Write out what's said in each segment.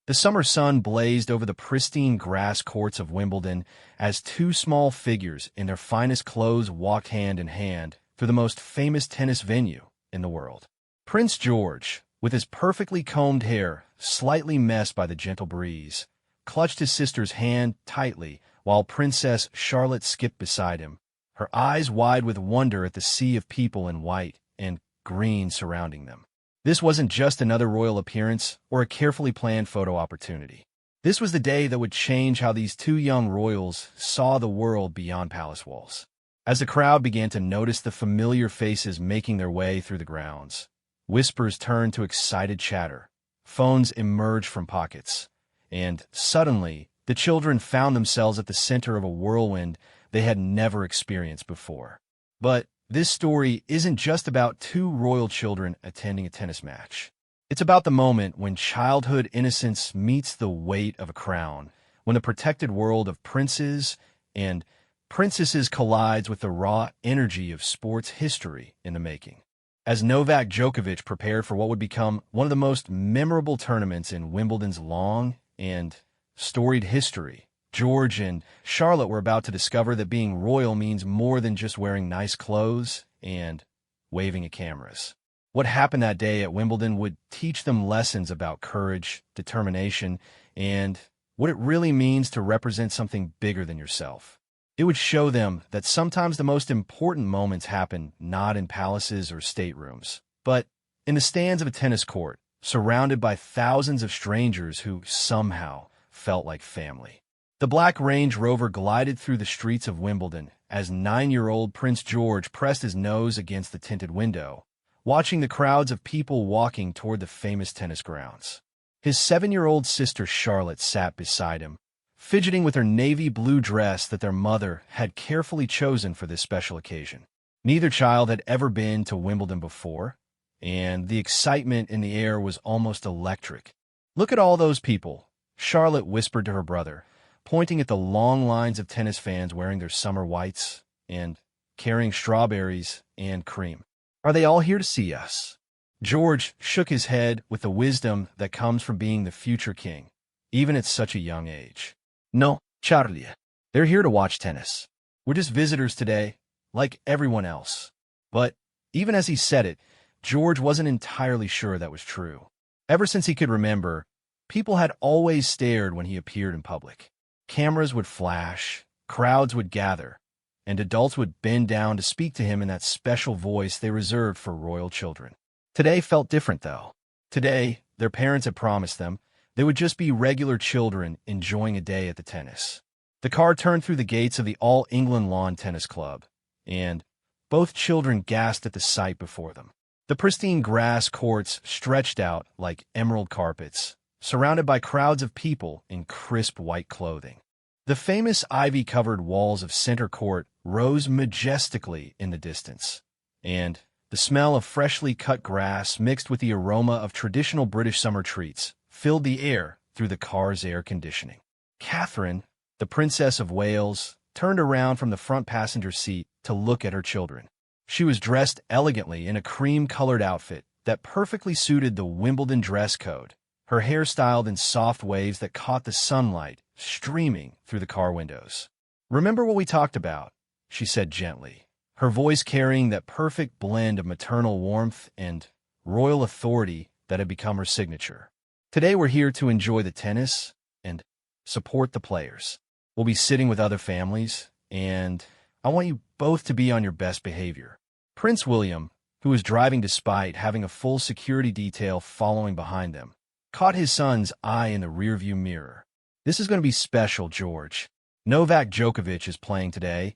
The summer sun blazed over the pristine grass courts of Wimbledon as two small figures in their finest clothes walked hand in hand through the most famous tennis venue in the world. Prince George, with his perfectly combed hair slightly messed by the gentle breeze, clutched his sister's hand tightly while Princess Charlotte skipped beside him, her eyes wide with wonder at the sea of people in white and green surrounding them. This wasn't just another royal appearance or a carefully planned photo opportunity. This was the day that would change how these two young royals saw the world beyond palace walls. As the crowd began to notice the familiar faces making their way through the grounds, whispers turned to excited chatter, phones emerged from pockets, and suddenly the children found themselves at the center of a whirlwind they had never experienced before. But this story isn't just about two royal children attending a tennis match. It's about the moment when childhood innocence meets the weight of a crown, when the protected world of princes and princesses collides with the raw energy of sports history in the making. As Novak Djokovic prepared for what would become one of the most memorable tournaments in Wimbledon's long and storied history, George and Charlotte were about to discover that being royal means more than just wearing nice clothes and waving at cameras. What happened that day at Wimbledon would teach them lessons about courage, determination, and what it really means to represent something bigger than yourself. It would show them that sometimes the most important moments happen not in palaces or staterooms, but in the stands of a tennis court, surrounded by thousands of strangers who somehow felt like family. The black Range Rover glided through the streets of Wimbledon as 9-year-old Prince George pressed his nose against the tinted window, watching the crowds of people walking toward the famous tennis grounds. His 7-year-old sister Charlotte sat beside him, fidgeting with her navy blue dress that their mother had carefully chosen for this special occasion. Neither child had ever been to Wimbledon before, and the excitement in the air was almost electric. "Look at all those people," Charlotte whispered to her brother, pointing at the long lines of tennis fans wearing their summer whites and carrying strawberries and cream. "Are they all here to see us?" George shook his head with the wisdom that comes from being the future king, even at such a young age. "No, Charlie. They're here to watch tennis. We're just visitors today, like everyone else." But even as he said it, George wasn't entirely sure that was true. Ever since he could remember, people had always stared when he appeared in public. Cameras would flash, crowds would gather, and adults would bend down to speak to him in that special voice they reserved for royal children. Today felt different, though. Today, their parents had promised them they would just be regular children enjoying a day at the tennis. The car turned through the gates of the All England Lawn Tennis Club, and both children gasped at the sight before them. The pristine grass courts stretched out like emerald carpets, surrounded by crowds of people in crisp white clothing. The famous ivy-covered walls of center court rose majestically in the distance, and the smell of freshly cut grass mixed with the aroma of traditional British summer treats filled the air through the car's air conditioning. Catherine, the Princess of Wales, turned around from the front passenger seat to look at her children. She was dressed elegantly in a cream-colored outfit that perfectly suited the Wimbledon dress code, her hair styled in soft waves that caught the sunlight streaming through the car windows. "Remember what we talked about," she said gently, her voice carrying that perfect blend of maternal warmth and royal authority that had become her signature. "Today we're here to enjoy the tennis and support the players. We'll be sitting with other families, and I want you both to be on your best behavior." Prince William, who was driving despite having a full security detail following behind them, caught his son's eye in the rearview mirror. "This is going to be special, George. Novak Djokovic is playing today,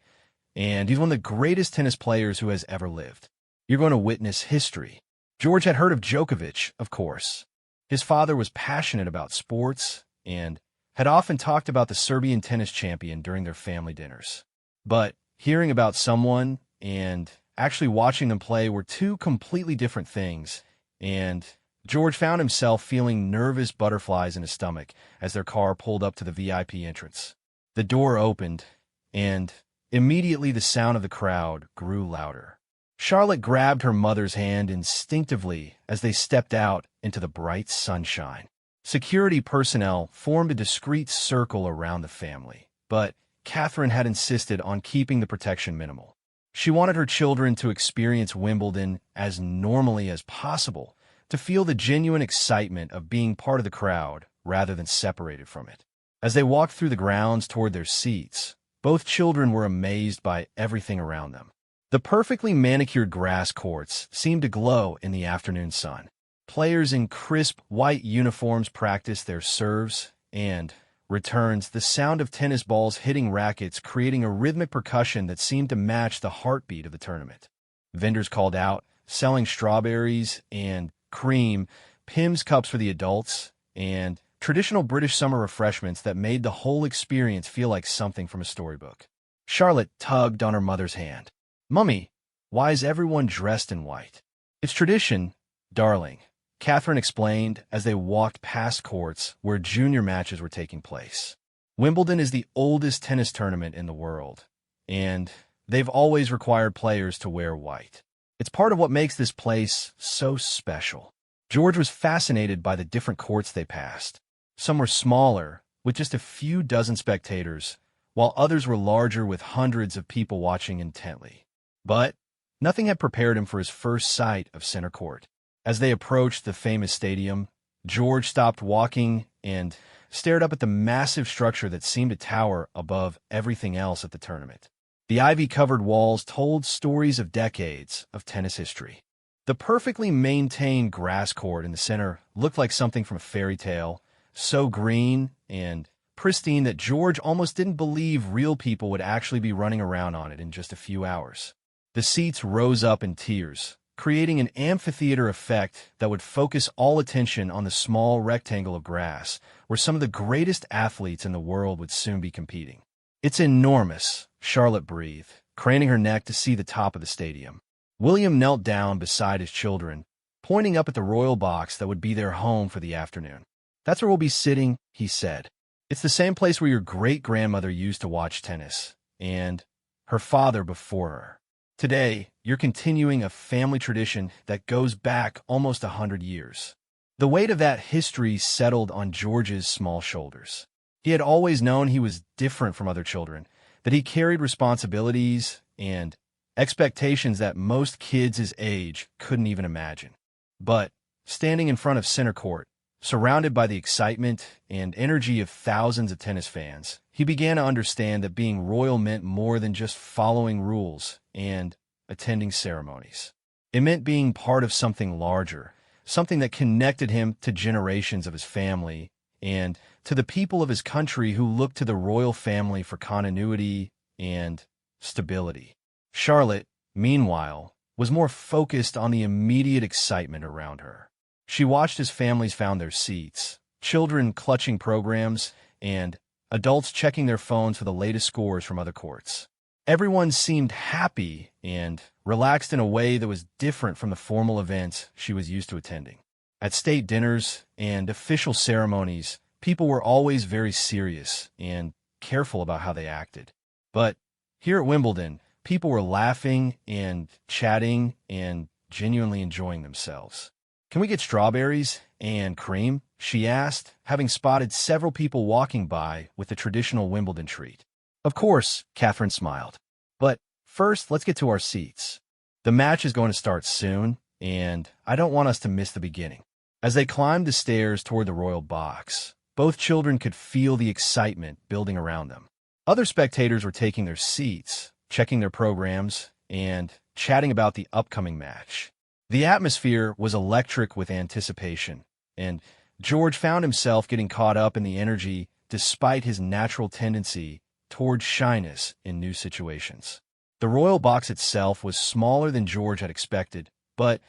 and he's one of the greatest tennis players who has ever lived. You're going to witness history." George had heard of Djokovic, of course. His father was passionate about sports and had often talked about the Serbian tennis champion during their family dinners. But hearing about someone and actually watching them play were two completely different things, and George found himself feeling nervous butterflies in his stomach as their car pulled up to the VIP entrance. The door opened, and immediately the sound of the crowd grew louder. Charlotte grabbed her mother's hand instinctively as they stepped out into the bright sunshine. Security personnel formed a discreet circle around the family, but Catherine had insisted on keeping the protection minimal. She wanted her children to experience Wimbledon as normally as possible, to feel the genuine excitement of being part of the crowd rather than separated from it. As they walked through the grounds toward their seats, both children were amazed by everything around them. The perfectly manicured grass courts seemed to glow in the afternoon sun. Players in crisp, white uniforms practiced their serves and returns, the sound of tennis balls hitting rackets creating a rhythmic percussion that seemed to match the heartbeat of the tournament. Vendors called out, selling strawberries and cream, Pim's cups for the adults, and traditional British summer refreshments that made the whole experience feel like something from a storybook. Charlotte tugged on her mother's hand. "Mummy, why is everyone dressed in white?" "It's tradition, darling," Catherine explained as they walked past courts where junior matches were taking place. Wimbledon is the oldest tennis tournament in the world, and they've always required players to wear white. It's part of what makes this place so special. George was fascinated by the different courts they passed. Some were smaller, with just a few dozen spectators, while others were larger with hundreds of people watching intently. But nothing had prepared him for his first sight of center court. As they approached the famous stadium, George stopped walking and stared up at the massive structure that seemed to tower above everything else at the tournament. The ivy-covered walls told stories of decades of tennis history. The perfectly maintained grass court in the center looked like something from a fairy tale, so green and pristine that George almost didn't believe real people would actually be running around on it in just a few hours. The seats rose up in tiers, creating an amphitheater effect that would focus all attention on the small rectangle of grass where some of the greatest athletes in the world would soon be competing. "It's enormous," Charlotte breathed, craning her neck to see the top of the stadium. William knelt down beside his children, pointing up at the royal box that would be their home for the afternoon. "That's where we'll be sitting," he said. "It's the same place where your great-grandmother used to watch tennis, and her father before her. Today, you're continuing a family tradition that goes back almost 100 years. The weight of that history settled on George's small shoulders. He had always known he was different from other children, that he carried responsibilities and expectations that most kids his age couldn't even imagine. But standing in front of center court, surrounded by the excitement and energy of thousands of tennis fans, he began to understand that being royal meant more than just following rules and attending ceremonies. It meant being part of something larger, something that connected him to generations of his family and to the people of his country who looked to the royal family for continuity and stability. Charlotte, meanwhile, was more focused on the immediate excitement around her. She watched as families found their seats, children clutching programs, and adults checking their phones for the latest scores from other courts. Everyone seemed happy and relaxed in a way that was different from the formal events she was used to attending. At state dinners and official ceremonies, people were always very serious and careful about how they acted. But here at Wimbledon, people were laughing and chatting and genuinely enjoying themselves. "Can we get strawberries and cream?" she asked, having spotted several people walking by with the traditional Wimbledon treat. "Of course," Catherine smiled. "But first, let's get to our seats. The match is going to start soon, and I don't want us to miss the beginning." As they climbed the stairs toward the royal box, both children could feel the excitement building around them. Other spectators were taking their seats, checking their programs, and chatting about the upcoming match. The atmosphere was electric with anticipation, and George found himself getting caught up in the energy despite his natural tendency toward shyness in new situations. The royal box itself was smaller than George had expected, but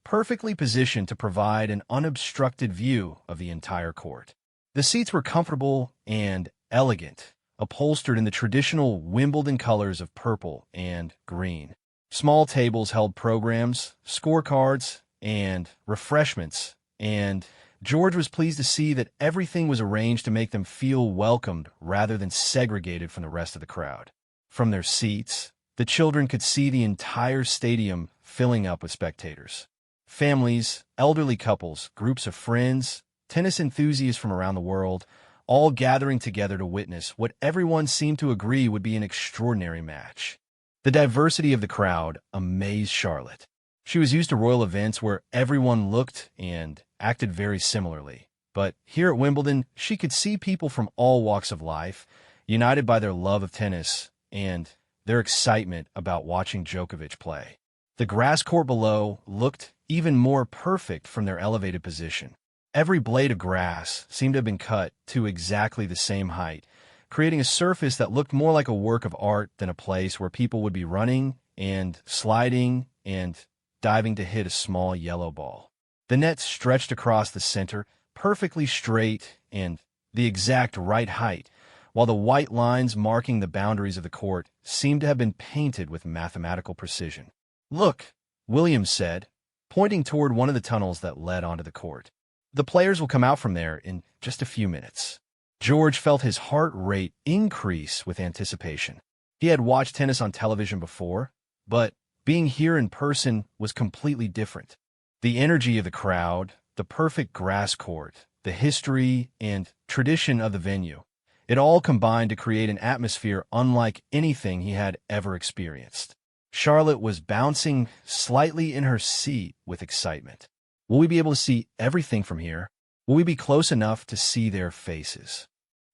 perfectly positioned to provide an unobstructed view of the entire court. The seats were comfortable and elegant, upholstered in the traditional Wimbledon colors of purple and green. Small tables held programs, scorecards, and refreshments, and George was pleased to see that everything was arranged to make them feel welcomed rather than segregated from the rest of the crowd. From their seats, the children could see the entire stadium filling up with spectators. Families, elderly couples, groups of friends, tennis enthusiasts from around the world, all gathering together to witness what everyone seemed to agree would be an extraordinary match. The diversity of the crowd amazed Charlotte. She was used to royal events where everyone looked and acted very similarly. But here at Wimbledon, she could see people from all walks of life, united by their love of tennis and their excitement about watching Djokovic play. The grass court below looked even more perfect from their elevated position. Every blade of grass seemed to have been cut to exactly the same height, creating a surface that looked more like a work of art than a place where people would be running and sliding and diving to hit a small yellow ball. The net stretched across the center, perfectly straight and the exact right height, while the white lines marking the boundaries of the court seemed to have been painted with mathematical precision. "Look," Williams said, pointing toward one of the tunnels that led onto the court. "The players will come out from there in just a few minutes." George felt his heart rate increase with anticipation. He had watched tennis on television before, but being here in person was completely different. The energy of the crowd, the perfect grass court, the history and tradition of the venue, it all combined to create an atmosphere unlike anything he had ever experienced. Charlotte was bouncing slightly in her seat with excitement. Will we be able to see everything from here? Will we be close enough to see their faces?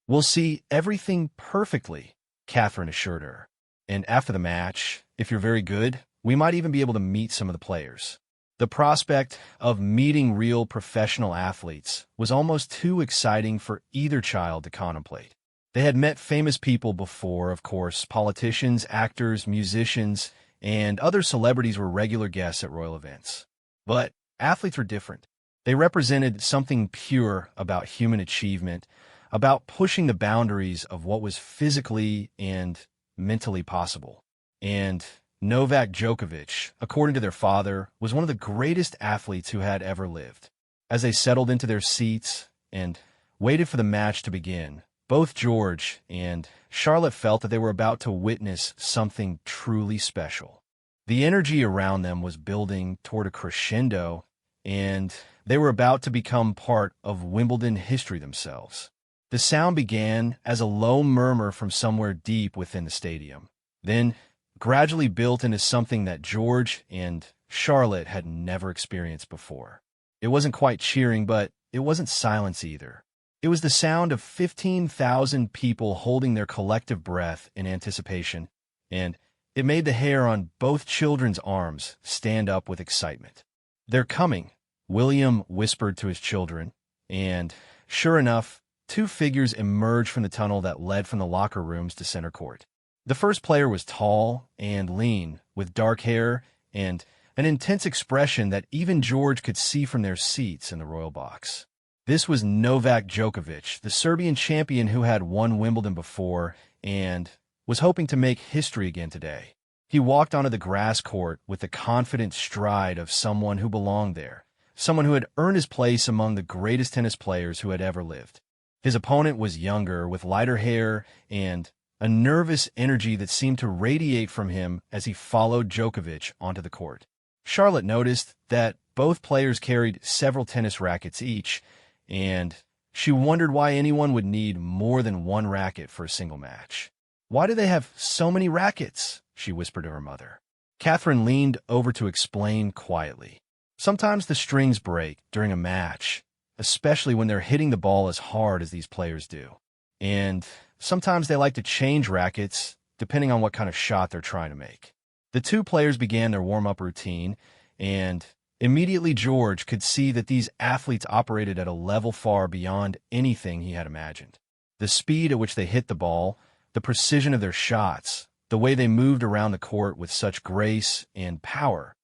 "We'll see everything perfectly," Catherine assured her. "And after the match, if you're very good, we might even be able to meet some of the players." The prospect of meeting real professional athletes was almost too exciting for either child to contemplate. They had met famous people before, of course. Politicians, actors, musicians, and other celebrities were regular guests at royal events. But athletes were different. They represented something pure about human achievement, about pushing the boundaries of what was physically and mentally possible. And Novak Djokovic, according to their father, was one of the greatest athletes who had ever lived. As they settled into their seats and waited for the match to begin, both George and Charlotte felt that they were about to witness something truly special. The energy around them was building toward a crescendo, and they were about to become part of Wimbledon history themselves. The sound began as a low murmur from somewhere deep within the stadium, then gradually built into something that George and Charlotte had never experienced before. It wasn't quite cheering, but it wasn't silence either. It was the sound of 15,000 people holding their collective breath in anticipation, and it made the hair on both children's arms stand up with excitement. "They're coming," William whispered to his children, and sure enough, two figures emerged from the tunnel that led from the locker rooms to center court. The first player was tall and lean, with dark hair and an intense expression that even George could see from their seats in the royal box. This was Novak Djokovic, the Serbian champion who had won Wimbledon before and was hoping to make history again today. He walked onto the grass court with the confident stride of someone who belonged there, someone who had earned his place among the greatest tennis players who had ever lived. His opponent was younger, with lighter hair and a nervous energy that seemed to radiate from him as he followed Djokovic onto the court. Charlotte noticed that both players carried several tennis rackets each, and she wondered why anyone would need more than one racket for a single match. "Why do they have so many rackets?" she whispered to her mother. Catherine leaned over to explain quietly. "Sometimes the strings break during a match, especially when they're hitting the ball as hard as these players do. And sometimes they like to change rackets depending on what kind of shot they're trying to make." The two players began their warm-up routine, and immediately George could see that these athletes operated at a level far beyond anything he had imagined. The speed at which they hit the ball, the precision of their shots, the way they moved around the court with such grace and power.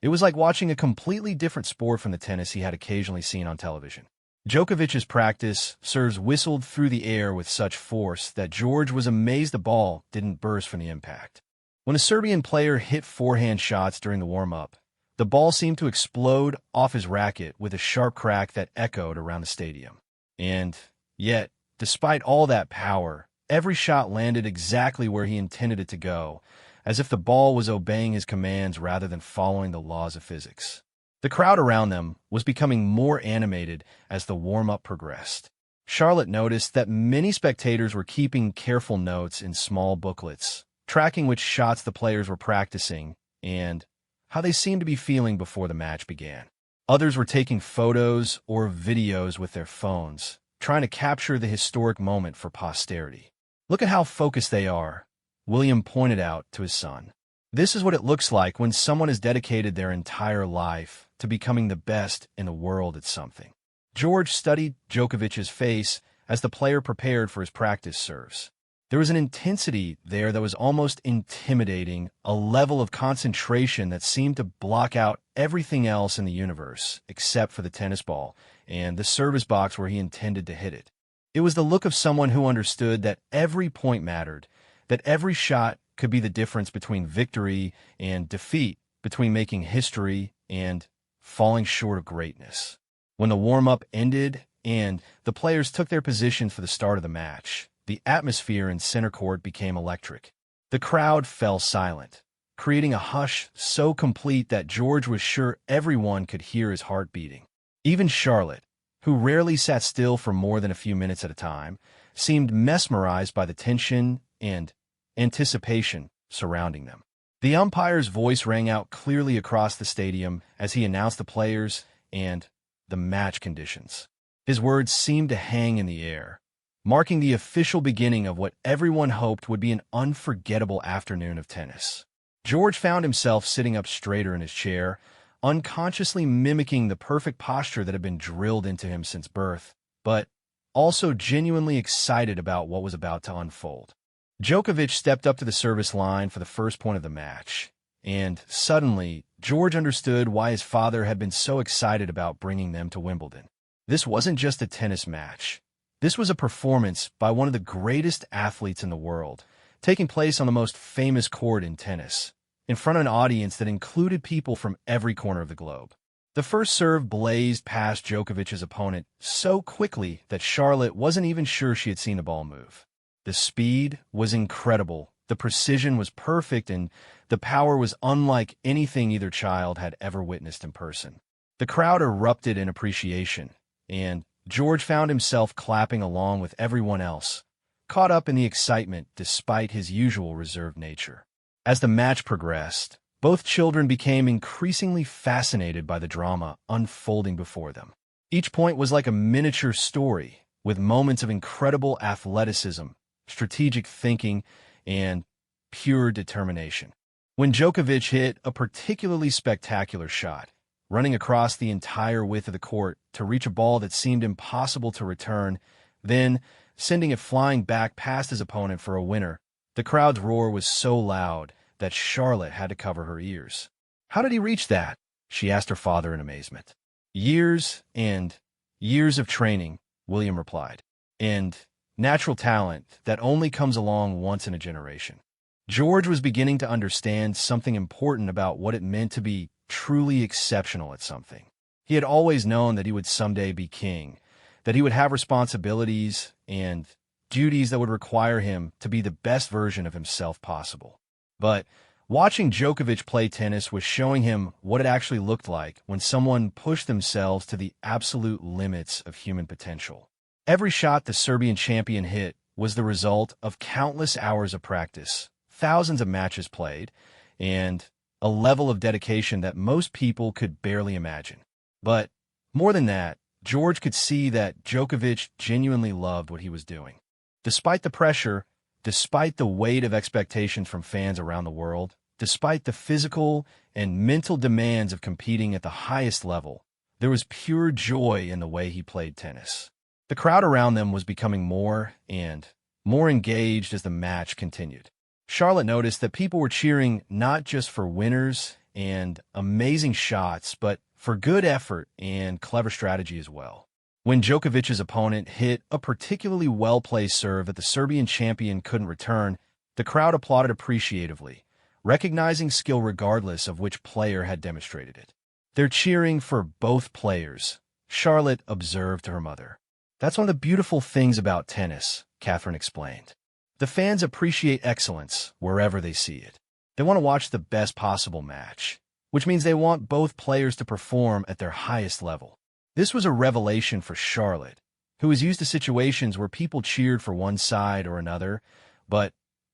It was like watching a completely different sport from the tennis he had occasionally seen on television. Djokovic's practice serves whistled through the air with such force that George was amazed the ball didn't burst from the impact. When a Serbian player hit forehand shots during the warm-up, the ball seemed to explode off his racket with a sharp crack that echoed around the stadium. And yet, despite all that power, every shot landed exactly where he intended it to go, as if the ball was obeying his commands rather than following the laws of physics. The crowd around them was becoming more animated as the warm-up progressed. Charlotte noticed that many spectators were keeping careful notes in small booklets, tracking which shots the players were practicing and how they seemed to be feeling before the match began. Others were taking photos or videos with their phones, trying to capture the historic moment for posterity. "Look at how focused they are," William pointed out to his son. "This is what it looks like when someone has dedicated their entire life to becoming the best in the world at something." George studied Djokovic's face as the player prepared for his practice serves. There was an intensity there that was almost intimidating, a level of concentration that seemed to block out everything else in the universe, except for the tennis ball and the service box where he intended to hit it. It was the look of someone who understood that every point mattered, that every shot could be the difference between victory and defeat, between making history and falling short of greatness. When the warm-up ended and the players took their positions for the start of the match, the atmosphere in center court became electric. The crowd fell silent, creating a hush so complete that George was sure everyone could hear his heart beating. Even Charlotte, who rarely sat still for more than a few minutes at a time, seemed mesmerized by the tension and anticipation surrounding them. The umpire's voice rang out clearly across the stadium as he announced the players and the match conditions. His words seemed to hang in the air, marking the official beginning of what everyone hoped would be an unforgettable afternoon of tennis. George found himself sitting up straighter in his chair, unconsciously mimicking the perfect posture that had been drilled into him since birth, but also genuinely excited about what was about to unfold. Djokovic stepped up to the service line for the first point of the match, and suddenly, George understood why his father had been so excited about bringing them to Wimbledon. This wasn't just a tennis match. This was a performance by one of the greatest athletes in the world, taking place on the most famous court in tennis, in front of an audience that included people from every corner of the globe. The first serve blazed past Djokovic's opponent so quickly that Charlotte wasn't even sure she had seen the ball move. The speed was incredible, the precision was perfect, and the power was unlike anything either child had ever witnessed in person. The crowd erupted in appreciation, and George found himself clapping along with everyone else, caught up in the excitement despite his usual reserved nature. As the match progressed, both children became increasingly fascinated by the drama unfolding before them. Each point was like a miniature story, with moments of incredible athleticism, strategic thinking, and pure determination. When Djokovic hit a particularly spectacular shot, running across the entire width of the court to reach a ball that seemed impossible to return, then sending it flying back past his opponent for a winner, the crowd's roar was so loud that Charlotte had to cover her ears. "How did he reach that?" she asked her father in amazement. "Years and years of training," William replied, "and natural talent that only comes along once in a generation." George was beginning to understand something important about what it meant to be truly exceptional at something. He had always known that he would someday be king, that he would have responsibilities and duties that would require him to be the best version of himself possible. But watching Djokovic play tennis was showing him what it actually looked like when someone pushed themselves to the absolute limits of human potential. Every shot the Serbian champion hit was the result of countless hours of practice, thousands of matches played, and a level of dedication that most people could barely imagine. But more than that, George could see that Djokovic genuinely loved what he was doing. Despite the pressure, despite the weight of expectations from fans around the world, despite the physical and mental demands of competing at the highest level, there was pure joy in the way he played tennis. The crowd around them was becoming more and more engaged as the match continued. Charlotte noticed that people were cheering not just for winners and amazing shots, but for good effort and clever strategy as well. When Djokovic's opponent hit a particularly well-placed serve that the Serbian champion couldn't return, the crowd applauded appreciatively, recognizing skill regardless of which player had demonstrated it. "They're cheering for both players," Charlotte observed to her mother. "That's one of the beautiful things about tennis," Catherine explained. "The fans appreciate excellence wherever they see it. They want to watch the best possible match, which means they want both players to perform at their highest level. This was a revelation for Charlotte, who was used to situations where people cheered for one side or another, but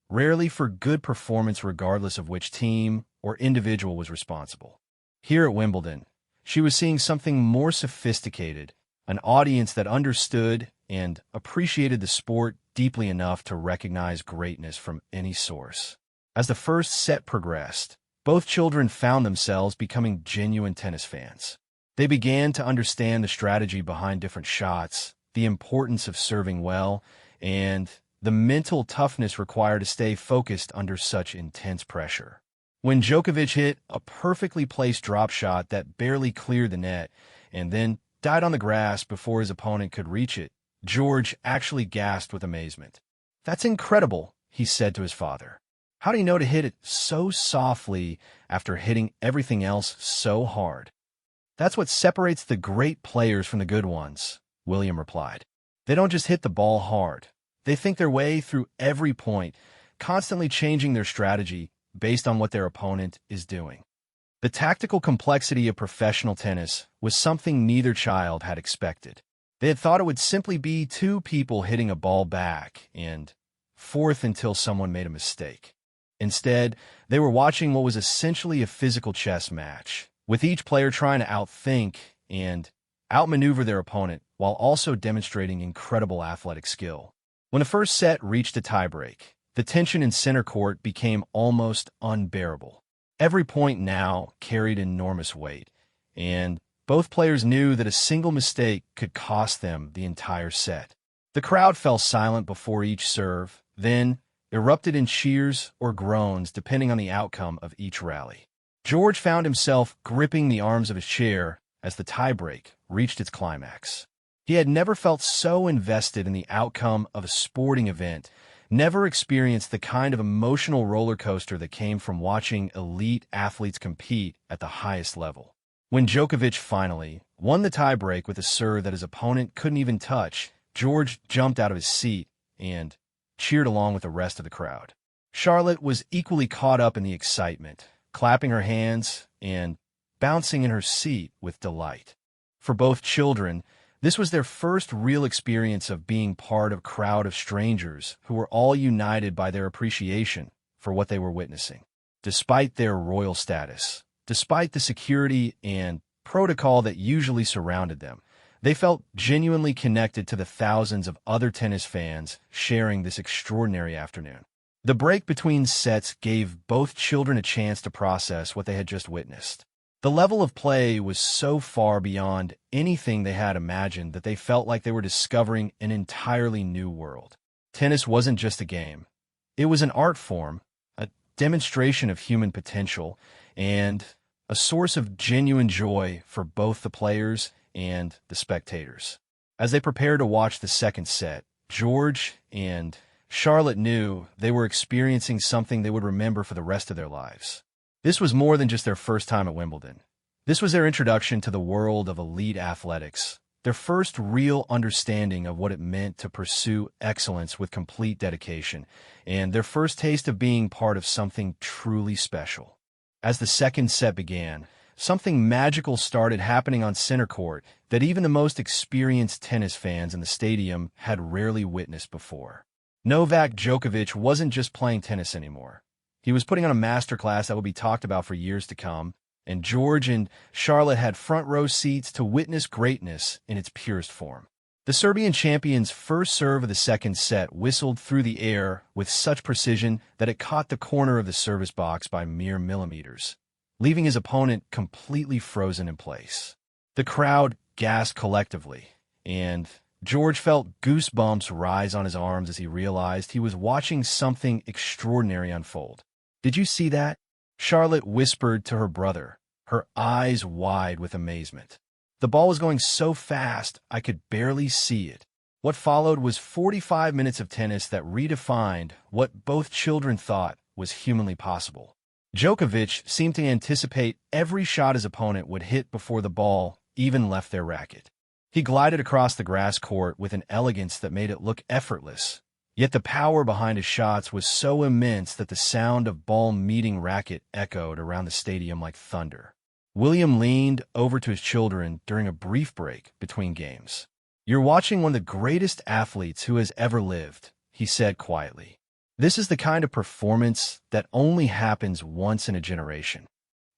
rarely for good performance regardless of which team or individual was responsible. Here at Wimbledon, she was seeing something more sophisticated, an audience that understood and appreciated the sport deeply enough to recognize greatness from any source. As the first set progressed, both children found themselves becoming genuine tennis fans. They began to understand the strategy behind different shots, the importance of serving well, and the mental toughness required to stay focused under such intense pressure. When Djokovic hit a perfectly placed drop shot that barely cleared the net and then died on the grass before his opponent could reach it, George actually gasped with amazement. "That's incredible," he said to his father. "How do you know to hit it so softly after hitting everything else so hard?" "That's what separates the great players from the good ones," William replied. "They don't just hit the ball hard. They think their way through every point, constantly changing their strategy based on what their opponent is doing." The tactical complexity of professional tennis was something neither child had expected. They had thought it would simply be two people hitting a ball back and forth until someone made a mistake. Instead, they were watching what was essentially a physical chess match, with each player trying to outthink and outmaneuver their opponent while also demonstrating incredible athletic skill. When the first set reached a tiebreak, the tension in center court became almost unbearable. Every point now carried enormous weight, and both players knew that a single mistake could cost them the entire set. The crowd fell silent before each serve, then erupted in cheers or groans depending on the outcome of each rally. George found himself gripping the arms of his chair as the tiebreak reached its climax. He had never felt so invested in the outcome of a sporting event, never experienced the kind of emotional roller coaster that came from watching elite athletes compete at the highest level. When Djokovic finally won the tiebreak with a serve that his opponent couldn't even touch, George jumped out of his seat and cheered along with the rest of the crowd. Charlotte was equally caught up in the excitement, clapping her hands and bouncing in her seat with delight. For both children, this was their first real experience of being part of a crowd of strangers who were all united by their appreciation for what they were witnessing. Despite their royal status, despite the security and protocol that usually surrounded them, they felt genuinely connected to the thousands of other tennis fans sharing this extraordinary afternoon. The break between sets gave both children a chance to process what they had just witnessed. The level of play was so far beyond anything they had imagined that they felt like they were discovering an entirely new world. Tennis wasn't just a game. It was an art form, a demonstration of human potential, and a source of genuine joy for both the players and the spectators. As they prepared to watch the second set, George and Charlotte knew they were experiencing something they would remember for the rest of their lives. This was more than just their first time at Wimbledon. This was their introduction to the world of elite athletics, their first real understanding of what it meant to pursue excellence with complete dedication, and their first taste of being part of something truly special. As the second set began, something magical started happening on center court that even the most experienced tennis fans in the stadium had rarely witnessed before. Novak Djokovic wasn't just playing tennis anymore. He was putting on a masterclass that would be talked about for years to come, and George and Charlotte had front row seats to witness greatness in its purest form. The Serbian champion's first serve of the second set whistled through the air with such precision that it caught the corner of the service box by mere millimeters, leaving his opponent completely frozen in place. The crowd gasped collectively, and George felt goosebumps rise on his arms as he realized he was watching something extraordinary unfold. "Did you see that?" Charlotte whispered to her brother, her eyes wide with amazement. "The ball was going so fast, I could barely see it." What followed was 45 minutes of tennis that redefined what both children thought was humanly possible. Djokovic seemed to anticipate every shot his opponent would hit before the ball even left their racket. He glided across the grass court with an elegance that made it look effortless, Yet the power behind his shots was so immense that the sound of ball meeting racket echoed around the stadium like thunder. William leaned over to his children during a brief break between games. "You're watching one of the greatest athletes who has ever lived," he said quietly. "This is the kind of performance that only happens once in a generation."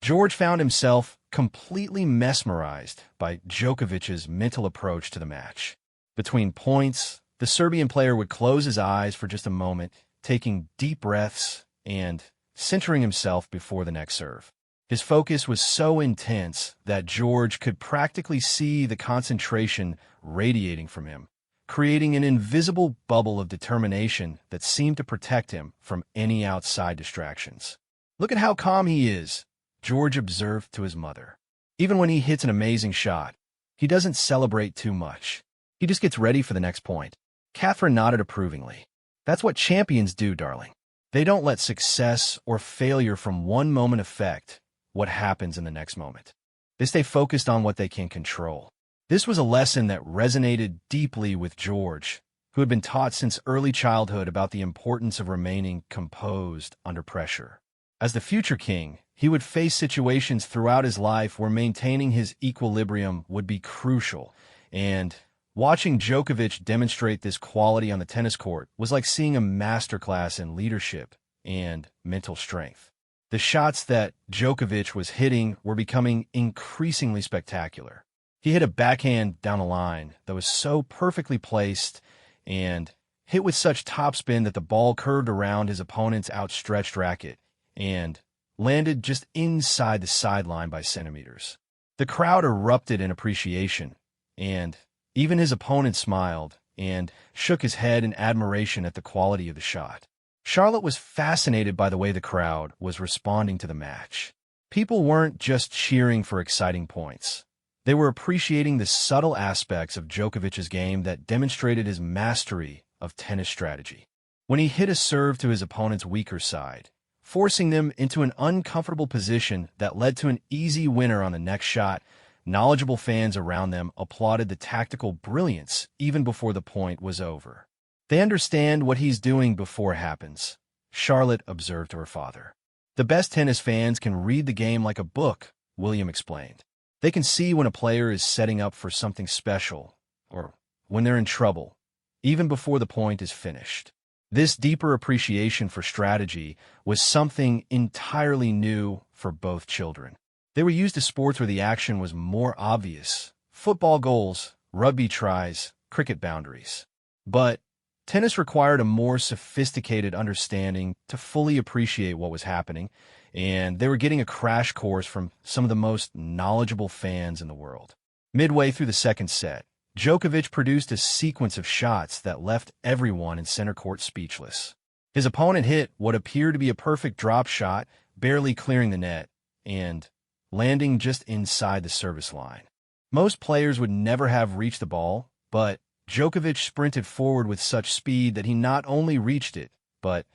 George found himself completely mesmerized by Djokovic's mental approach to the match. Between points, the Serbian player would close his eyes for just a moment, taking deep breaths and centering himself before the next serve. His focus was so intense that George could practically see the concentration radiating from him, creating an invisible bubble of determination that seemed to protect him from any outside distractions. "Look at how calm he is," George observed to his mother. "Even when he hits an amazing shot, he doesn't celebrate too much. He just gets ready for the next point." Catherine nodded approvingly. "That's what champions do, darling. They don't let success or failure from one moment affect what happens in the next moment. They stay focused on what they can control." This was a lesson that resonated deeply with George, who had been taught since early childhood about the importance of remaining composed under pressure. As the future king, he would face situations throughout his life where maintaining his equilibrium would be crucial, and watching Djokovic demonstrate this quality on the tennis court was like seeing a masterclass in leadership and mental strength. The shots that Djokovic was hitting were becoming increasingly spectacular. He hit a backhand down a line that was so perfectly placed and hit with such topspin that the ball curved around his opponent's outstretched racket and landed just inside the sideline by centimeters. The crowd erupted in appreciation, and even his opponent smiled and shook his head in admiration at the quality of the shot. Charlotte was fascinated by the way the crowd was responding to the match. People weren't just cheering for exciting points. They were appreciating the subtle aspects of Djokovic's game that demonstrated his mastery of tennis strategy. When he hit a serve to his opponent's weaker side, forcing them into an uncomfortable position that led to an easy winner on the next shot, knowledgeable fans around them applauded the tactical brilliance even before the point was over. "They understand what he's doing before it happens," Charlotte observed to her father. "The best tennis fans can read the game like a book," William explained. "They can see when a player is setting up for something special or when they're in trouble, even before the point is finished." This deeper appreciation for strategy was something entirely new for both children. They were used to sports where the action was more obvious: football goals, rugby tries, cricket boundaries. But tennis required a more sophisticated understanding to fully appreciate what was happening, and they were getting a crash course from some of the most knowledgeable fans in the world. Midway through the second set, Djokovic produced a sequence of shots that left everyone in center court speechless. His opponent hit what appeared to be a perfect drop shot, barely clearing the net, and landing just inside the service line. Most players would never have reached the ball, but Djokovic sprinted forward with such speed that he not only reached it, but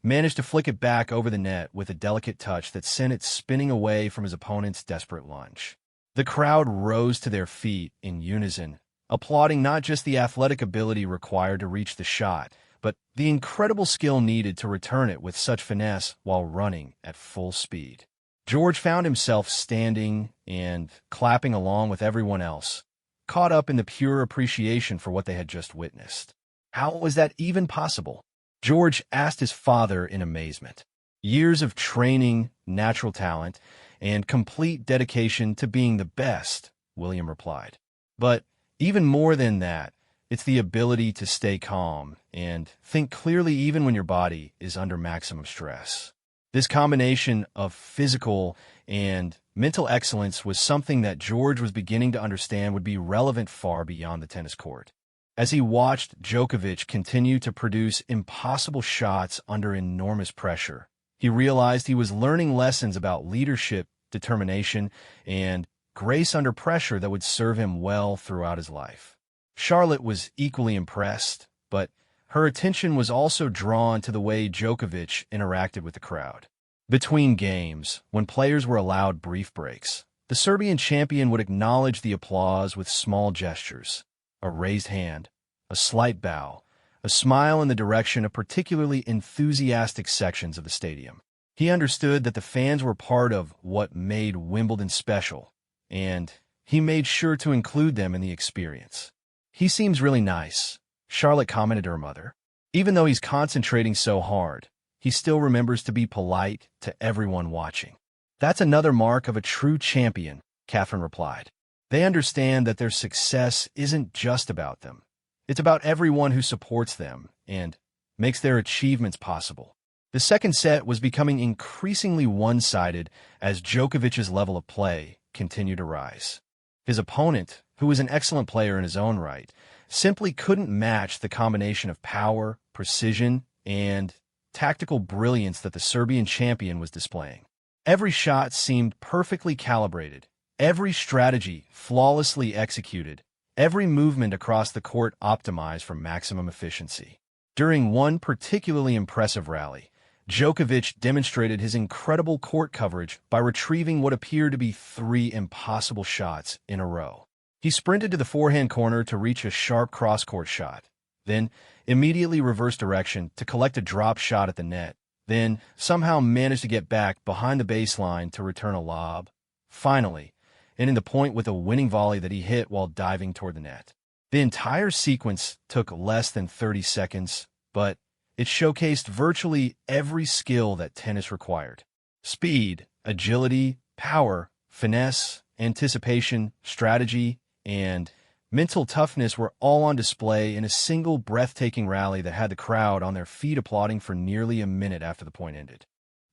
managed to flick it back over the net with a delicate touch that sent it spinning away from his opponent's desperate lunge. The crowd rose to their feet in unison, applauding not just the athletic ability required to reach the shot, but the incredible skill needed to return it with such finesse while running at full speed. George found himself standing and clapping along with everyone else, caught up in the pure appreciation for what they had just witnessed. How was that even possible? George asked his father in amazement. Years of training, natural talent, and complete dedication to being the best, William replied. But even more than that, it's the ability to stay calm and think clearly even when your body is under maximum stress. This combination of physical and mental excellence was something that George was beginning to understand would be relevant far beyond the tennis court. As he watched Djokovic continue to produce impossible shots under enormous pressure, he realized he was learning lessons about leadership, determination, and grace under pressure that would serve him well throughout his life. Charlotte was equally impressed, but her attention was also drawn to the way Djokovic interacted with the crowd. Between games, when players were allowed brief breaks, the Serbian champion would acknowledge the applause with small gestures: a raised hand, a slight bow, a a smile in the direction of particularly enthusiastic sections of the stadium. He understood that the fans were part of what made Wimbledon special, and he made sure to include them in the experience. "He seems really nice," Charlotte commented to her mother. "Even though he's concentrating so hard, he still remembers to be polite to everyone watching." "That's another mark of a true champion," Catherine replied. "They understand that their success isn't just about them. It's about everyone who supports them and makes their achievements possible." The second set was becoming increasingly one-sided as Djokovic's level of play continued to rise. His opponent, who was an excellent player in his own right, simply couldn't match the combination of power, precision, and tactical brilliance that the Serbian champion was displaying. Every shot seemed perfectly calibrated, every strategy flawlessly executed, every movement across the court optimized for maximum efficiency. During one particularly impressive rally, Djokovic demonstrated his incredible court coverage by retrieving what appeared to be 3 impossible shots in a row. He sprinted to the forehand corner to reach a sharp cross-court shot, then immediately reversed direction to collect a drop shot at the net, then somehow managed to get back behind the baseline to return a lob, finally ending the point with a winning volley that he hit while diving toward the net. The entire sequence took less than 30 seconds, but it showcased virtually every skill that tennis required. Speed, agility, power, finesse, anticipation, strategy, and mental toughness were all on display in a single breathtaking rally that had the crowd on their feet applauding for nearly a minute after the point ended.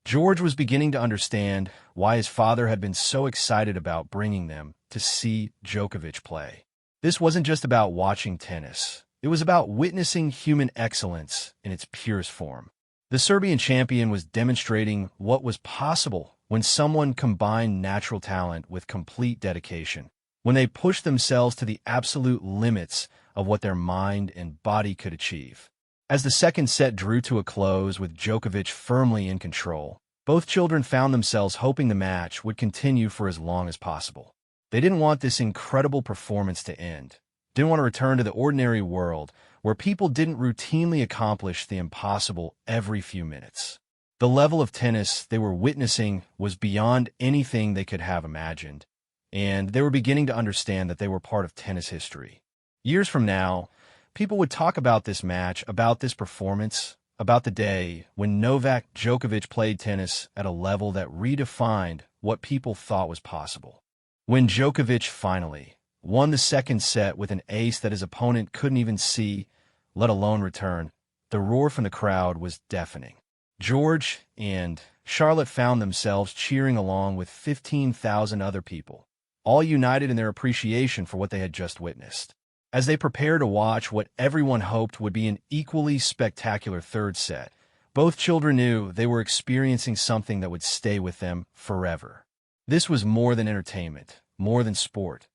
George was beginning to understand why his father had been so excited about bringing them to see Djokovic play. This wasn't just about watching tennis. It was about witnessing human excellence in its purest form. The Serbian champion was demonstrating what was possible when someone combined natural talent with complete dedication, when they pushed themselves to the absolute limits of what their mind and body could achieve. As the second set drew to a close with Djokovic firmly in control, both children found themselves hoping the match would continue for as long as possible. They didn't want this incredible performance to end, didn't want to return to the ordinary world where people didn't routinely accomplish the impossible every few minutes. The level of tennis they were witnessing was beyond anything they could have imagined, and they were beginning to understand that they were part of tennis history. Years from now, people would talk about this match, about this performance, about the day when Novak Djokovic played tennis at a level that redefined what people thought was possible. When Djokovic finally won the second set with an ace that his opponent couldn't even see, let alone return, the roar from the crowd was deafening. George and Charlotte found themselves cheering along with 15,000 other people, all united in their appreciation for what they had just witnessed. As they prepared to watch what everyone hoped would be an equally spectacular third set, both children knew they were experiencing something that would stay with them forever. This was more than entertainment, more than sport.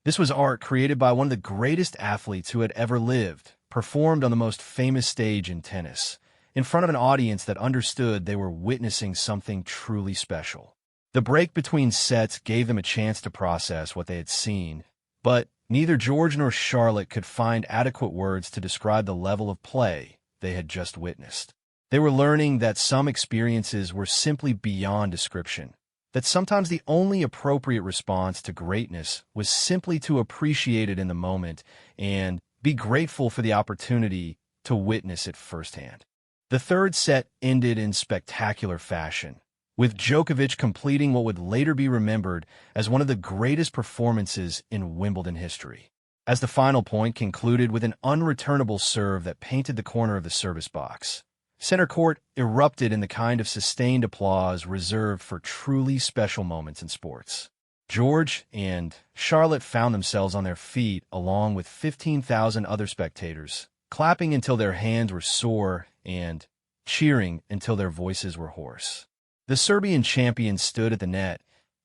This was art created by one of the greatest athletes who had ever lived, performed on the most famous stage in tennis, in front of an audience that understood they were witnessing something truly special. The break between sets gave them a chance to process what they had seen, but neither George nor Charlotte could find adequate words to describe the level of play they had just witnessed. They were learning that some experiences were simply beyond description, that sometimes the only appropriate response to greatness was simply to appreciate it in the moment and be grateful for the opportunity to witness it firsthand. The third set ended in spectacular fashion, with Djokovic completing what would later be remembered as one of the greatest performances in Wimbledon history. As the final point concluded with an unreturnable serve that painted the corner of the service box, center court erupted in the kind of sustained applause reserved for truly special moments in sports. George and Charlotte found themselves on their feet along with 15,000 other spectators, clapping until their hands were sore and cheering until their voices were hoarse. The Serbian champion stood at the net,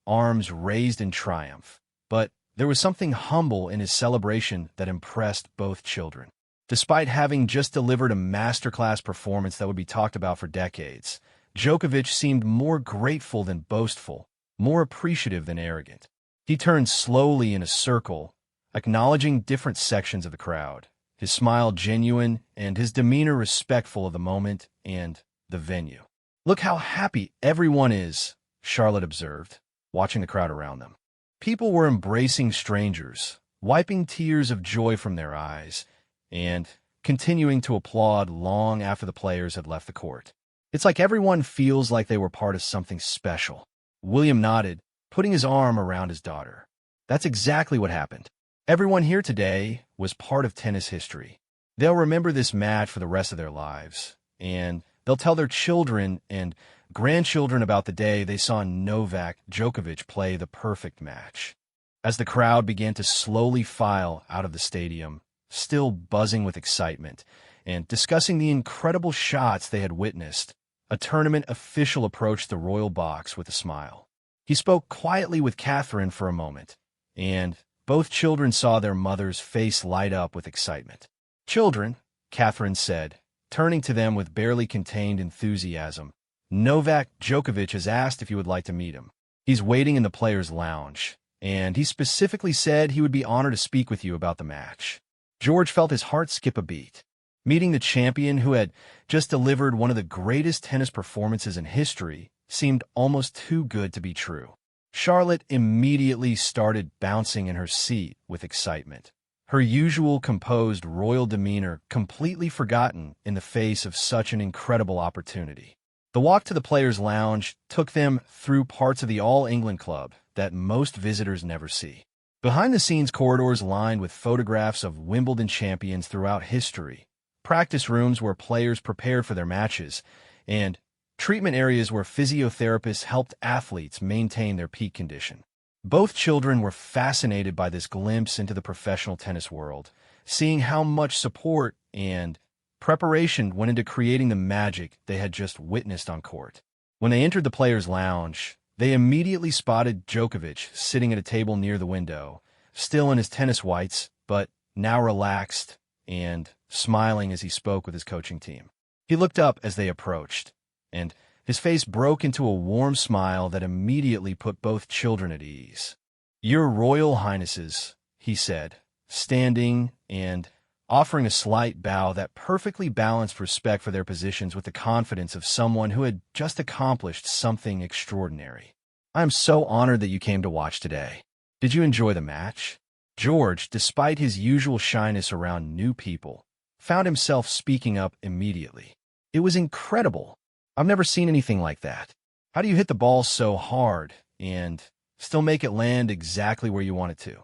arms raised in triumph, but there was something humble in his celebration that impressed both children. Despite having just delivered a masterclass performance that would be talked about for decades, Djokovic seemed more grateful than boastful, more appreciative than arrogant. He turned slowly in a circle, acknowledging different sections of the crowd, his smile genuine and his demeanor respectful of the moment and the venue. "Look how happy everyone is," Charlotte observed, watching the crowd around them. People were embracing strangers, wiping tears of joy from their eyes, and continuing to applaud long after the players had left the court. "It's like everyone feels like they were part of something special." William nodded, putting his arm around his daughter. "That's exactly what happened. Everyone here today was part of tennis history. They'll remember this match for the rest of their lives, and they'll tell their children and grandchildren about the day they saw Novak Djokovic play the perfect match." As the crowd began to slowly file out of the stadium, still buzzing with excitement, and discussing the incredible shots they had witnessed, a tournament official approached the royal box with a smile. He spoke quietly with Catherine for a moment, and both children saw their mother's face light up with excitement. "Children," Catherine said, turning to them with barely contained enthusiasm, "Novak Djokovic has asked if you would like to meet him. He's waiting in the players' lounge, and he specifically said he would be honored to speak with you about the match." George felt his heart skip a beat. Meeting the champion who had just delivered one of the greatest tennis performances in history seemed almost too good to be true. Charlotte immediately started bouncing in her seat with excitement, her usual composed royal demeanor completely forgotten in the face of such an incredible opportunity. The walk to the players' lounge took them through parts of the All England Club that most visitors never see. Behind-the-scenes corridors lined with photographs of Wimbledon champions throughout history, practice rooms where players prepared for their matches, and treatment areas where physiotherapists helped athletes maintain their peak condition. Both children were fascinated by this glimpse into the professional tennis world, seeing how much support and preparation went into creating the magic they had just witnessed on court. When they entered the players' lounge, they immediately spotted Djokovic sitting at a table near the window, still in his tennis whites, but now relaxed and smiling as he spoke with his coaching team. He looked up as they approached, and his face broke into a warm smile that immediately put both children at ease. "Your Royal Highnesses," he said, standing and offering a slight bow that perfectly balanced respect for their positions with the confidence of someone who had just accomplished something extraordinary. "I am so honored that you came to watch today. Did you enjoy the match?" George, despite his usual shyness around new people, found himself speaking up immediately. "It was incredible. I've never seen anything like that. How do you hit the ball so hard and still make it land exactly where you want it to?"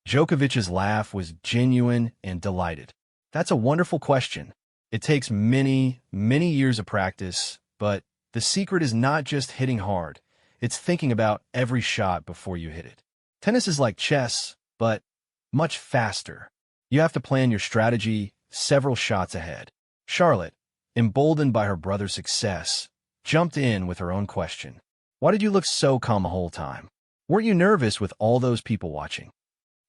Djokovic's laugh was genuine and delighted. "That's a wonderful question. It takes many, many years of practice, but the secret is not just hitting hard. It's thinking about every shot before you hit it. Tennis is like chess, but much faster. You have to plan your strategy several shots ahead." Charlotte, emboldened by her brother's success, jumped in with her own question. "Why did you look so calm the whole time? Weren't you nervous with all those people watching?"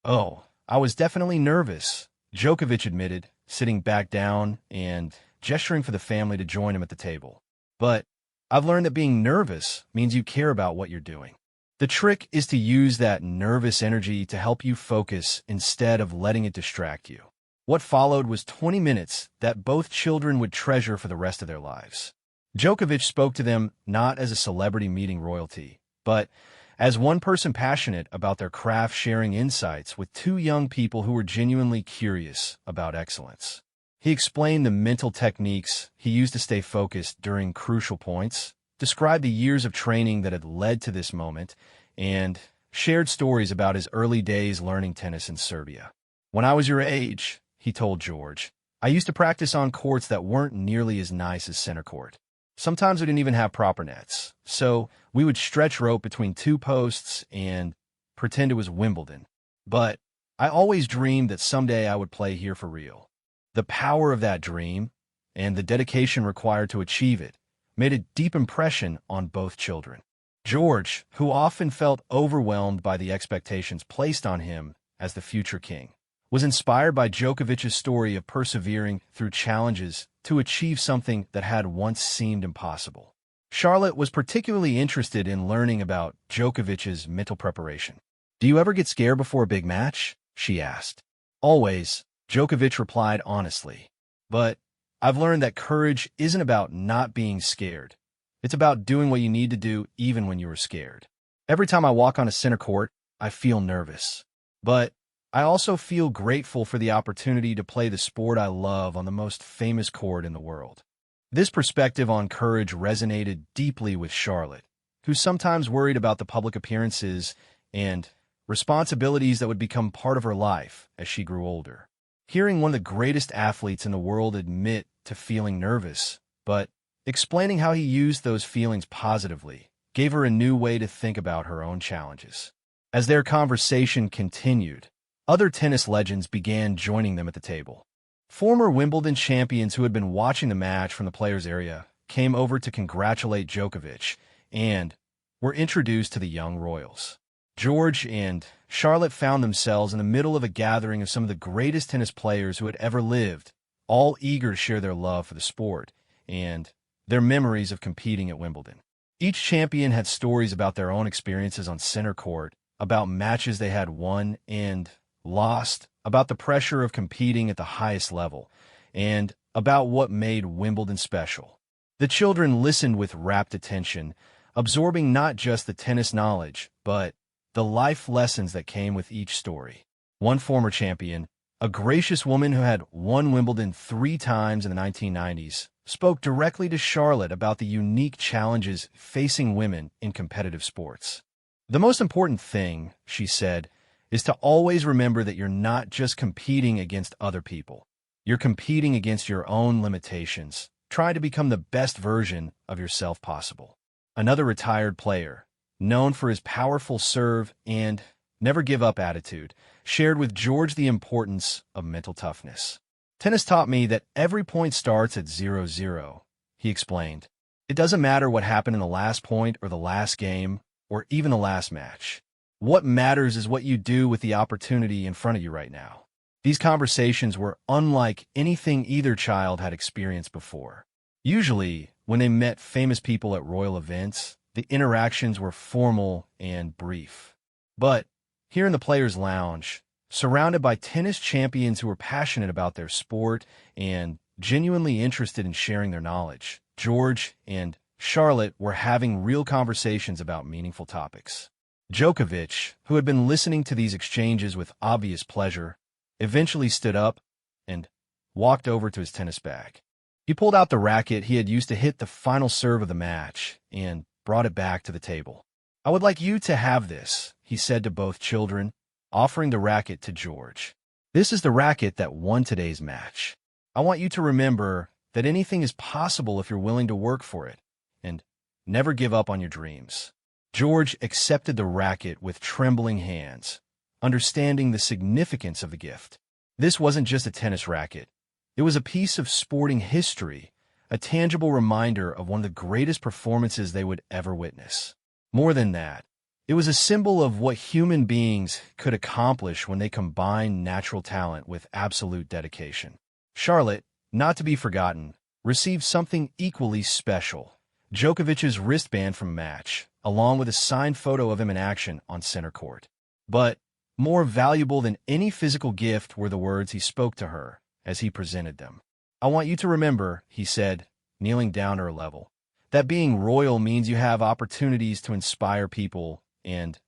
"Oh, I was definitely nervous," Djokovic admitted, sitting back down and gesturing for the family to join him at the table. "But I've learned that being nervous means you care about what you're doing. The trick is to use that nervous energy to help you focus instead of letting it distract you." What followed was 20 minutes that both children would treasure for the rest of their lives. Djokovic spoke to them not as a celebrity meeting royalty, but as one person passionate about their craft, sharing insights with two young people who were genuinely curious about excellence. He explained the mental techniques he used to stay focused during crucial points, described the years of training that had led to this moment, and shared stories about his early days learning tennis in Serbia. "When I was your age," he told George, "I used to practice on courts that weren't nearly as nice as center court. Sometimes we didn't even have proper nets, so we would stretch rope between two posts and pretend it was Wimbledon. But I always dreamed that someday I would play here for real." The power of that dream, and the dedication required to achieve it, made a deep impression on both children. George, who often felt overwhelmed by the expectations placed on him as the future king, was inspired by Djokovic's story of persevering through challenges to achieve something that had once seemed impossible. Charlotte was particularly interested in learning about Djokovic's mental preparation. "Do you ever get scared before a big match?" she asked. "Always. Djokovic replied honestly. But I've learned that courage isn't about not being scared. It's about doing what you need to do even when you are scared. Every time I walk on a center court, I feel nervous. But I also feel grateful for the opportunity to play the sport I love on the most famous court in the world. This perspective on courage resonated deeply with Charlotte, who sometimes worried about the public appearances and responsibilities that would become part of her life as she grew older. Hearing one of the greatest athletes in the world admit to feeling nervous, but explaining how he used those feelings positively, gave her a new way to think about her own challenges. As their conversation continued, other tennis legends began joining them at the table. Former Wimbledon champions who had been watching the match from the players' area came over to congratulate Djokovic and were introduced to the young royals. George and Charlotte found themselves in the middle of a gathering of some of the greatest tennis players who had ever lived, all eager to share their love for the sport and their memories of competing at Wimbledon. Each champion had stories about their own experiences on center court, about matches they had won and lost, about the pressure of competing at the highest level, and about what made Wimbledon special. The children listened with rapt attention, absorbing not just the tennis knowledge, but the life lessons that came with each story. One former champion, a gracious woman who had won Wimbledon 3 times in the 1990s, spoke directly to Charlotte about the unique challenges facing women in competitive sports. The most important thing, she said, is to always remember that you're not just competing against other people. You're competing against your own limitations, trying to become the best version of yourself possible. Another retired player, known for his powerful serve and never-give-up attitude, shared with George the importance of mental toughness. Tennis taught me that every point starts at 0-0, he explained. It doesn't matter what happened in the last point or the last game or even the last match. What matters is what you do with the opportunity in front of you right now. These conversations were unlike anything either child had experienced before. Usually, when they met famous people at royal events, the interactions were formal and brief. But here in the Players' Lounge, surrounded by tennis champions who were passionate about their sport and genuinely interested in sharing their knowledge, George and Charlotte were having real conversations about meaningful topics. Djokovic, who had been listening to these exchanges with obvious pleasure, eventually stood up and walked over to his tennis bag. He pulled out the racket he had used to hit the final serve of the match and brought it back to the table. "I would like you to have this," he said to both children, offering the racket to George. "This is the racket that won today's match. I want you to remember that anything is possible if you're willing to work for it, and never give up on your dreams." George accepted the racket with trembling hands, understanding the significance of the gift. This wasn't just a tennis racket. It was a piece of sporting history, a tangible reminder of one of the greatest performances they would ever witness. More than that, it was a symbol of what human beings could accomplish when they combine natural talent with absolute dedication. Charlotte, not to be forgotten, received something equally special: Djokovic's wristband from a match, along with a signed photo of him in action on center court. But more valuable than any physical gift were the words he spoke to her as he presented them. "I want you to remember," he said, kneeling down to her level, "that being royal means you have opportunities to inspire people and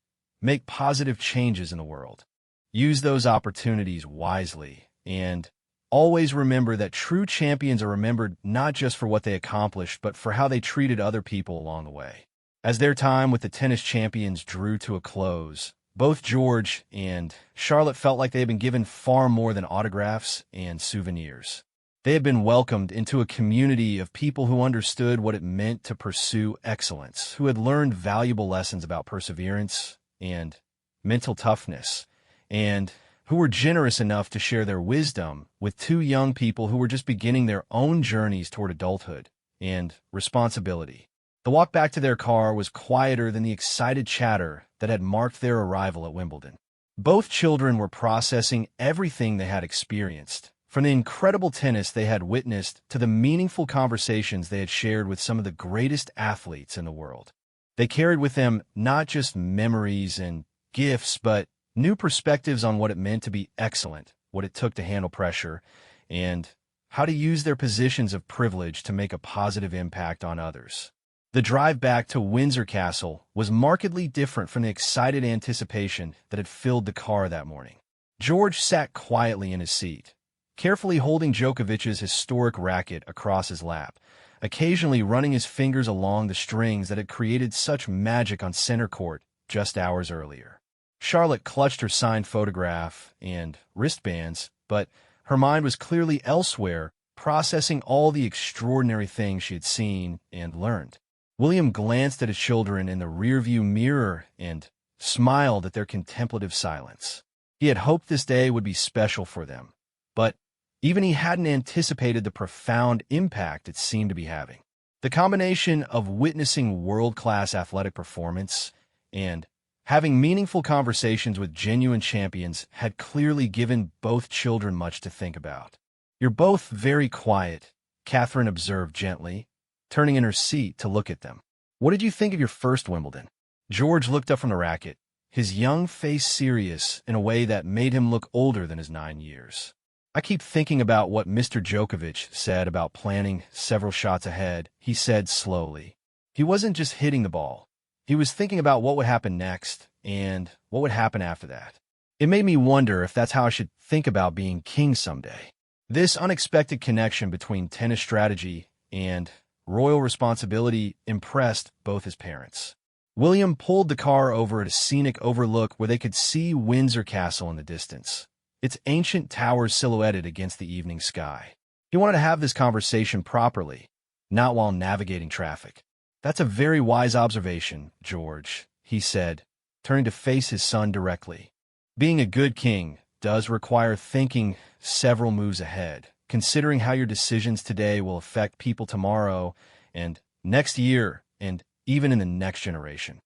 make positive changes in the world. Use those opportunities wisely, and always remember that true champions are remembered not just for what they accomplished, but for how they treated other people along the way." As their time with the tennis champions drew to a close, both George and Charlotte felt like they had been given far more than autographs and souvenirs. They had been welcomed into a community of people who understood what it meant to pursue excellence, who had learned valuable lessons about perseverance and mental toughness, and who were generous enough to share their wisdom with 2 young people who were just beginning their own journeys toward adulthood and responsibility. The walk back to their car was quieter than the excited chatter that had marked their arrival at Wimbledon. Both children were processing everything they had experienced, from the incredible tennis they had witnessed to the meaningful conversations they had shared with some of the greatest athletes in the world. They carried with them not just memories and gifts, but new perspectives on what it meant to be excellent, what it took to handle pressure, and how to use their positions of privilege to make a positive impact on others. The drive back to Windsor Castle was markedly different from the excited anticipation that had filled the car that morning. George sat quietly in his seat, carefully holding Djokovic's historic racket across his lap, occasionally running his fingers along the strings that had created such magic on center court just hours earlier. Charlotte clutched her signed photograph and wristbands, but her mind was clearly elsewhere, processing all the extraordinary things she had seen and learned. William glanced at his children in the rearview mirror and smiled at their contemplative silence. He had hoped this day would be special for them, but even he hadn't anticipated the profound impact it seemed to be having. The combination of witnessing world-class athletic performance and having meaningful conversations with genuine champions had clearly given both children much to think about. "You're both very quiet," Catherine observed gently, turning in her seat to look at them. "What did you think of your first Wimbledon?" George looked up from the racket, his young face serious in a way that made him look older than his 9 years. "I keep thinking about what Mr. Djokovic said about planning several shots ahead," he said slowly. "He wasn't just hitting the ball. He was thinking about what would happen next and what would happen after that. It made me wonder if that's how I should think about being king someday." This unexpected connection between tennis strategy and royal responsibility impressed both his parents. William pulled the car over at a scenic overlook where they could see Windsor Castle in the distance, its ancient towers silhouetted against the evening sky. He wanted to have this conversation properly, not while navigating traffic. "That's a very wise observation, George," he said, turning to face his son directly. "Being a good king does require thinking several moves ahead, considering how your decisions today will affect people tomorrow and next year and even in the next generation."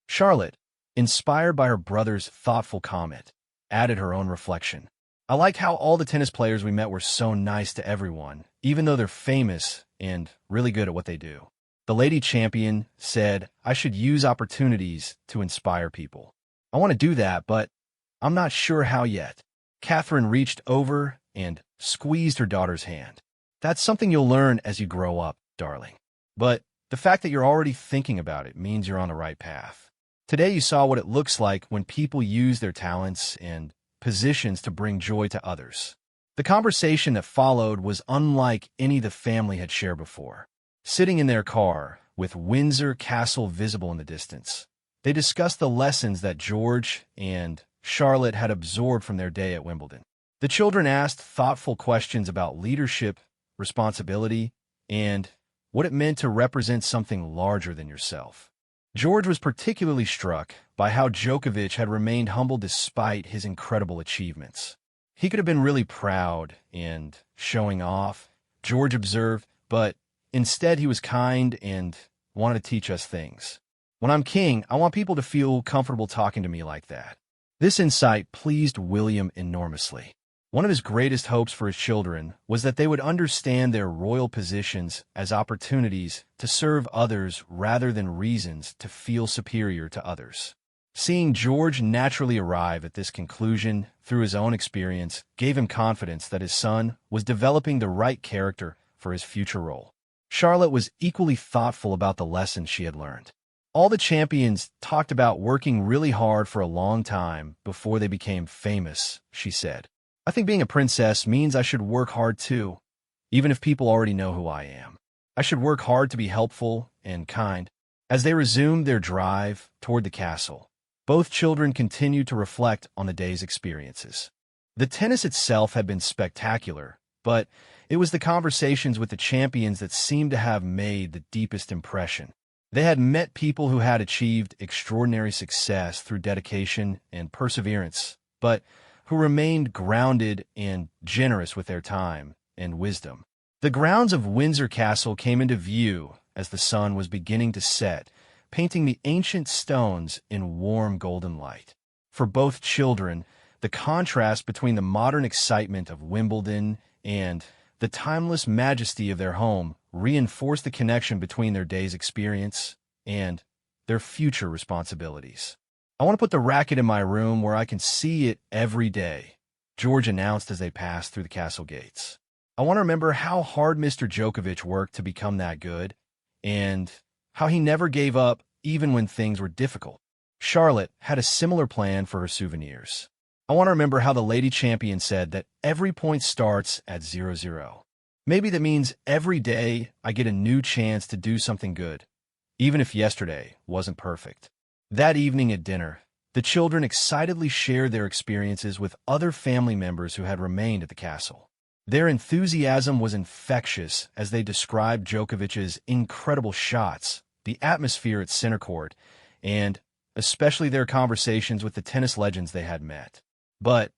Charlotte, inspired by her brother's thoughtful comment, added her own reflection. "I liked how all the tennis players we met were so nice to everyone, even though they're famous and really good at what they do." The lady champion said, "I should use opportunities to inspire people. I want to do that, but I'm not sure how yet." Catherine reached over and squeezed her daughter's hand. "That's something you'll learn as you grow up, darling. But the fact that you're already thinking about it means you're on the right path. Today you saw what it looks like when people use their talents and positions to bring joy to others." The conversation that followed was unlike any the family had shared before. Sitting in their car, with Windsor Castle visible in the distance, they discussed the lessons that George and Charlotte had absorbed from their day at Wimbledon. The children asked thoughtful questions about leadership, responsibility, and what it meant to represent something larger than yourself. George was particularly struck by how Djokovic had remained humble despite his incredible achievements. "He could have been really proud and showing off," George observed, "but instead he was kind and wanted to teach us things. When I'm king, I want people to feel comfortable talking to me like that." This insight pleased William enormously. One of his greatest hopes for his children was that they would understand their royal positions as opportunities to serve others rather than reasons to feel superior to others. Seeing George naturally arrive at this conclusion through his own experience gave him confidence that his son was developing the right character for his future role. Charlotte was equally thoughtful about the lessons she had learned. All the champions talked about working really hard for a long time before they became famous, she said. "I think being a princess means I should work hard too, even if people already know who I am. I should work hard to be helpful and kind." As they resumed their drive toward the castle, both children continued to reflect on the day's experiences. The tennis itself had been spectacular, but it was the conversations with the champions that seemed to have made the deepest impression. They had met people who had achieved extraordinary success through dedication and perseverance, but who remained grounded and generous with their time and wisdom. The grounds of Windsor Castle came into view as the sun was beginning to set, painting the ancient stones in warm golden light. For both children, the contrast between the modern excitement of Wimbledon and the timeless majesty of their home reinforced the connection between their day's experience and their future responsibilities. "I want to put the racket in my room where I can see it every day," George announced as they passed through the castle gates. "I want to remember how hard Mr. Djokovic worked to become that good, and how he never gave up even when things were difficult." Charlotte had a similar plan for her souvenirs. "I want to remember how the lady champion said that every point starts at 0-0. Maybe that means every day I get a new chance to do something good, even if yesterday wasn't perfect." That evening at dinner, the children excitedly shared their experiences with other family members who had remained at the castle. Their enthusiasm was infectious as they described Djokovic's incredible shots, the atmosphere at center court, and especially their conversations with the tennis legends they had met. But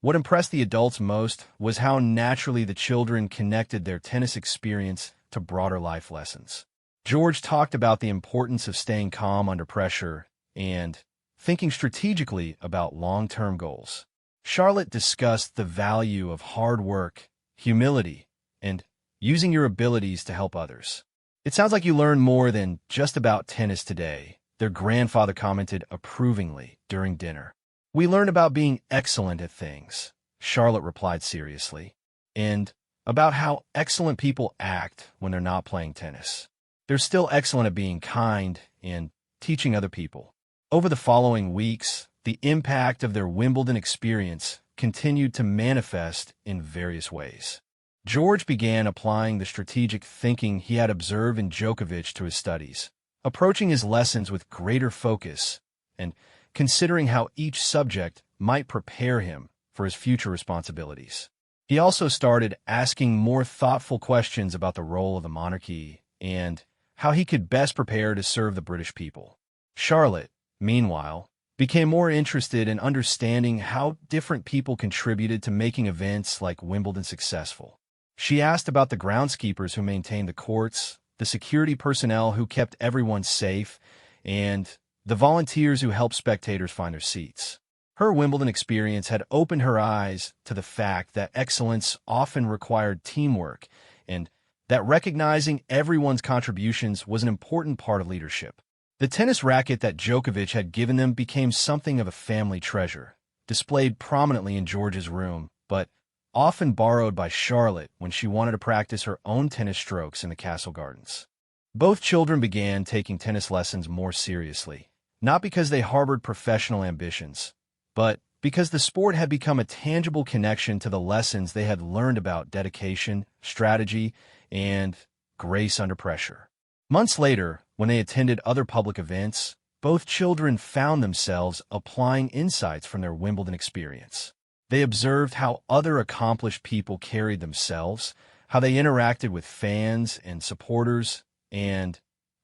what impressed the adults most was how naturally the children connected their tennis experience to broader life lessons. George talked about the importance of staying calm under pressure and thinking strategically about long-term goals. Charlotte discussed the value of hard work, humility, and using your abilities to help others. "It sounds like you learned more than just about tennis today," their grandfather commented approvingly during dinner. "We learned about being excellent at things," Charlotte replied seriously, "and about how excellent people act when they're not playing tennis. They're still excellent at being kind and teaching other people." Over the following weeks, the impact of their Wimbledon experience continued to manifest in various ways. George began applying the strategic thinking he had observed in Djokovic to his studies, approaching his lessons with greater focus and considering how each subject might prepare him for his future responsibilities. He also started asking more thoughtful questions about the role of the monarchy and how he could best prepare to serve the British people. Charlotte, meanwhile, became more interested in understanding how different people contributed to making events like Wimbledon successful. She asked about the groundskeepers who maintained the courts, the security personnel who kept everyone safe, and the volunteers who helped spectators find their seats. Her Wimbledon experience had opened her eyes to the fact that excellence often required teamwork and that recognizing everyone's contributions was an important part of leadership. The tennis racket that Djokovic had given them became something of a family treasure, displayed prominently in George's room, but often borrowed by Charlotte when she wanted to practice her own tennis strokes in the castle gardens. Both children began taking tennis lessons more seriously, not because they harbored professional ambitions, but because the sport had become a tangible connection to the lessons they had learned about dedication, strategy, and grace under pressure. Months later, when they attended other public events, both children found themselves applying insights from their Wimbledon experience. They observed how other accomplished people carried themselves, how they interacted with fans and supporters, and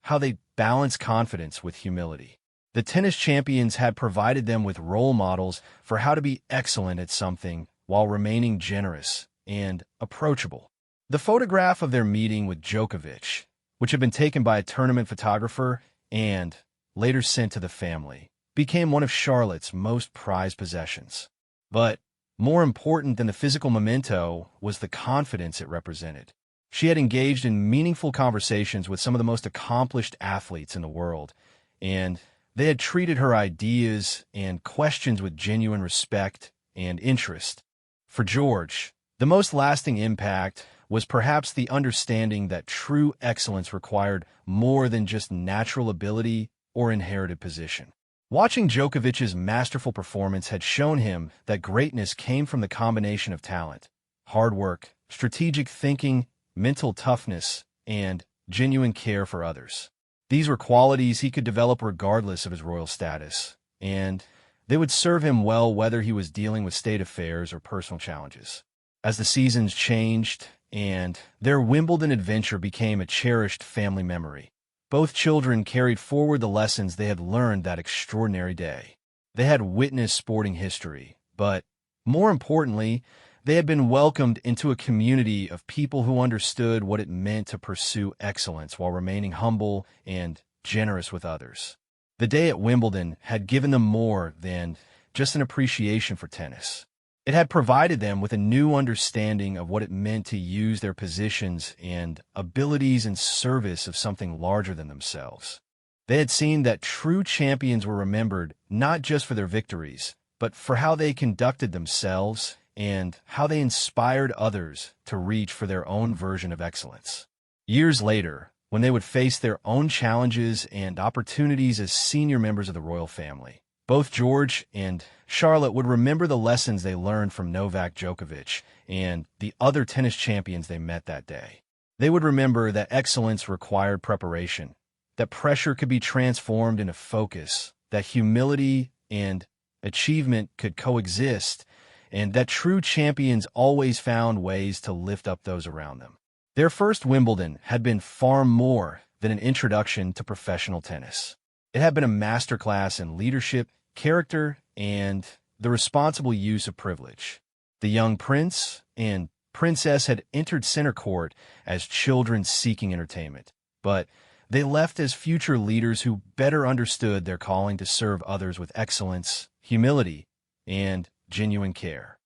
how they balanced confidence with humility. The tennis champions had provided them with role models for how to be excellent at something while remaining generous and approachable. The photograph of their meeting with Djokovic, which had been taken by a tournament photographer and later sent to the family, became one of Charlotte's most prized possessions. But more important than the physical memento was the confidence it represented. She had engaged in meaningful conversations with some of the most accomplished athletes in the world, and they had treated her ideas and questions with genuine respect and interest. For George, the most lasting impact was perhaps the understanding that true excellence required more than just natural ability or inherited position. Watching Djokovic's masterful performance had shown him that greatness came from the combination of talent, hard work, strategic thinking, mental toughness, and genuine care for others. These were qualities he could develop regardless of his royal status, and they would serve him well whether he was dealing with state affairs or personal challenges. As the seasons changed and their Wimbledon adventure became a cherished family memory, both children carried forward the lessons they had learned that extraordinary day. They had witnessed sporting history, but more importantly, they had been welcomed into a community of people who understood what it meant to pursue excellence while remaining humble and generous with others. The day at Wimbledon had given them more than just an appreciation for tennis. It had provided them with a new understanding of what it meant to use their positions and abilities in service of something larger than themselves. They had seen that true champions were remembered not just for their victories, but for how they conducted themselves and how they inspired others to reach for their own version of excellence. Years later, when they would face their own challenges and opportunities as senior members of the royal family, both George and Charlotte would remember the lessons they learned from Novak Djokovic and the other tennis champions they met that day. They would remember that excellence required preparation, that pressure could be transformed into focus, that humility and achievement could coexist, and that true champions always found ways to lift up those around them. Their first Wimbledon had been far more than an introduction to professional tennis. It had been a masterclass in leadership, character, and the responsible use of privilege. The young prince and princess had entered center court as children seeking entertainment, but they left as future leaders who better understood their calling to serve others with excellence, humility, and genuine care.